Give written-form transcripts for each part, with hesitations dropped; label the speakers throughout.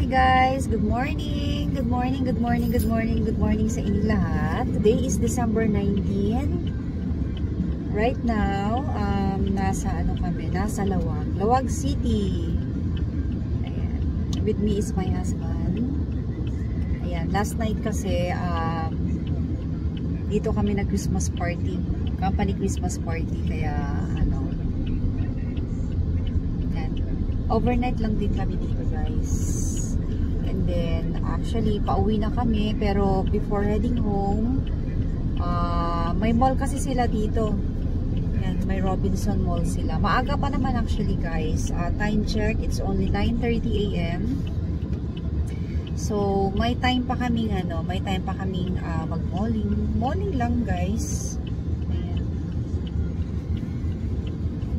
Speaker 1: Hi guys, good morning. Good morning, good morning, good morning, good morning sa inyong lahat. Today is December 19. Right now, nasa kami? Nasa Lawag City. Ayan. With me is my husband. Ayan, last night kasi dito kami nag-Christmas party. Company Christmas party kaya overnight lang din kami dito guys. And then actually pauwi na kami, pero before heading home, may mall kasi sila dito. Yan, may Robinson Mall sila. Maaga pa naman actually guys. Time check, it's only 9:30 AM. So may time pa kaming mag-malling. Malling lang guys. Ayan.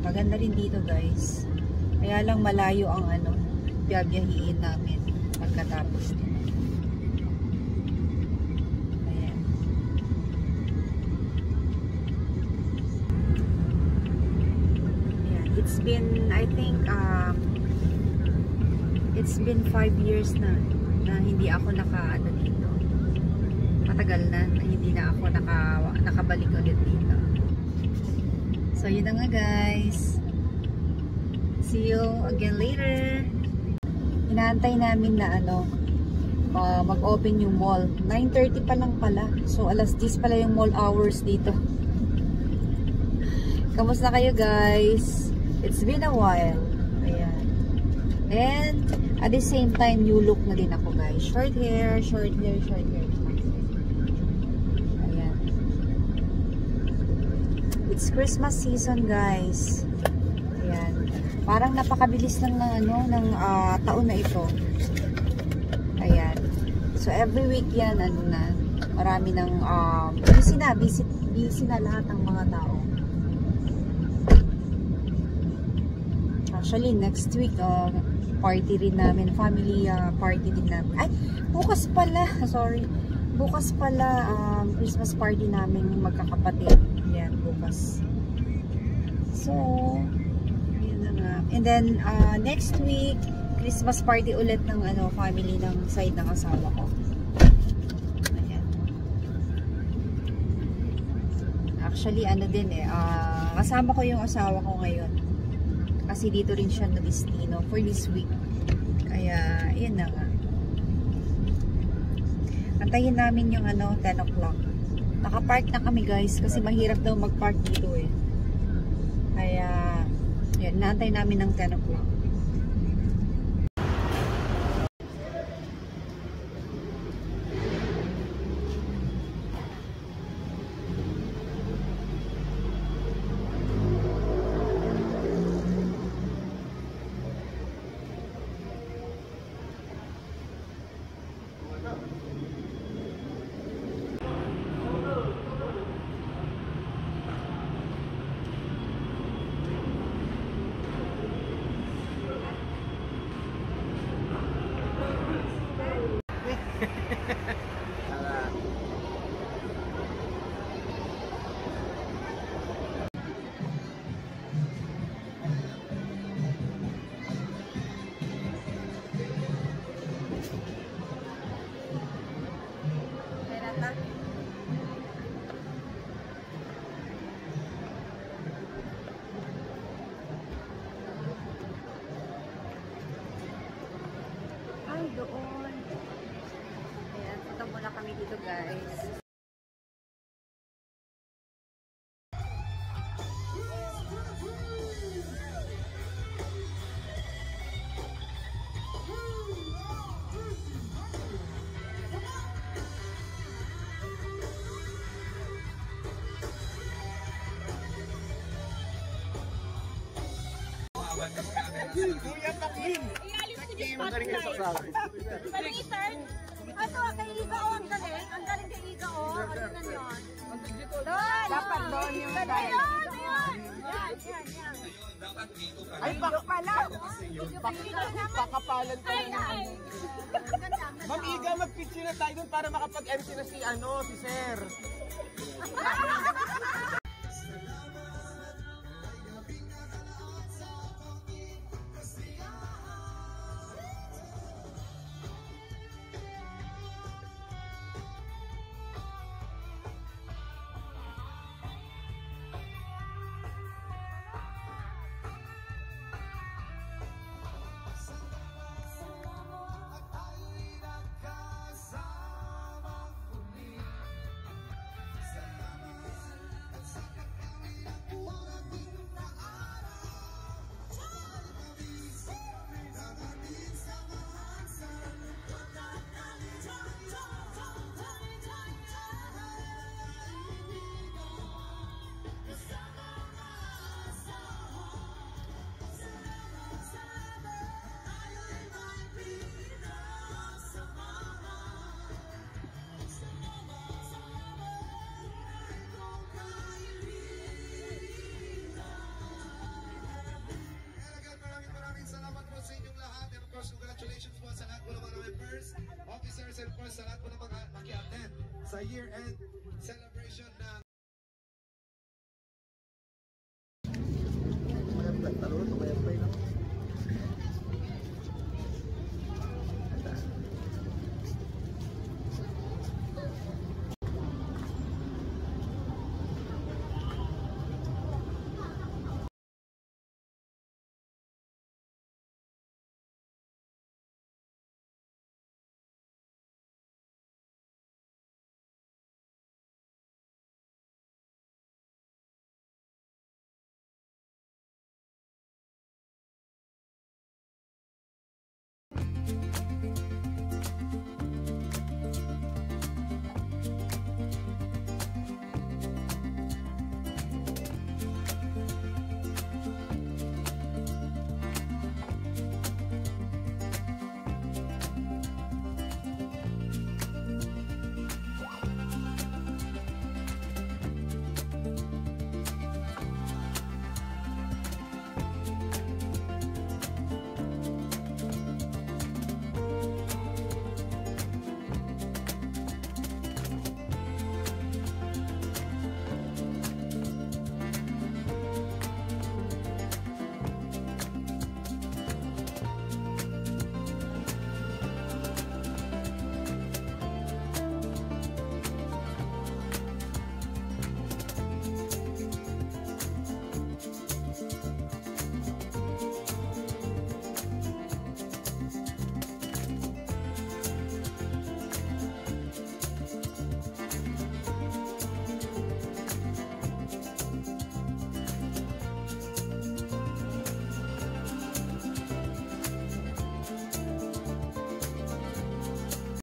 Speaker 1: Maganda rin dito guys. Kaya lang malayo ang biyabiyahiin namin pagkatapos nito. Ayan. Ayan. It's been, I think, it's been 5 years na hindi ako dito. Matagal na hindi na ako nakabalik ulit dito. So, yun na nga guys. See you again later. Inaantay namin na mag-open yung mall. 9:30 pa lang pala. So alas 10 pala yung mall hours dito. Kamusta kayo guys? It's been a while. Ayan. And at the same time, new look na din ako guys. Short hair, short hair, short hair. Ayan. It's Christmas season guys. Ayan. Parang napakabilis lang ng taon na ito. Ayan. So every week yan, marami ng busy na lahat ng mga tao. Actually, next week, party rin namin, family party din namin. Ay, bukas pala, sorry. Bukas pala, Christmas party namin magkakapatid. Ayan, bukas. So, and then next week Christmas party ulit ng family ng side ng asawa ko. Ayan. Actually kasama ko yung asawa ko ngayon kasi dito rin siya na destino for this week, kaya yun na nga, antayin namin yung 10 o'clock. Nakapark na kami guys kasi mahirap daw magpark dito kaya yan, naantay namin ng 10 o'clock. Doon. Ayan, punta muna kami dito guys.
Speaker 2: Kuya Pakin! Magaling ka sa usawa.
Speaker 3: Palitan! Ato, kay Iga o, ang galing. Ang galing kay Iga o. Ano na yun? Doon! Dapat doon yung tayo. Ayun! Yan.
Speaker 2: Ay, baka pala! Pakapalan ko na. Ma'am Iga, mag-picture na tayo doon para makapag-MC na si Sir.
Speaker 4: lahat po na maki-attend sa year-end celebration na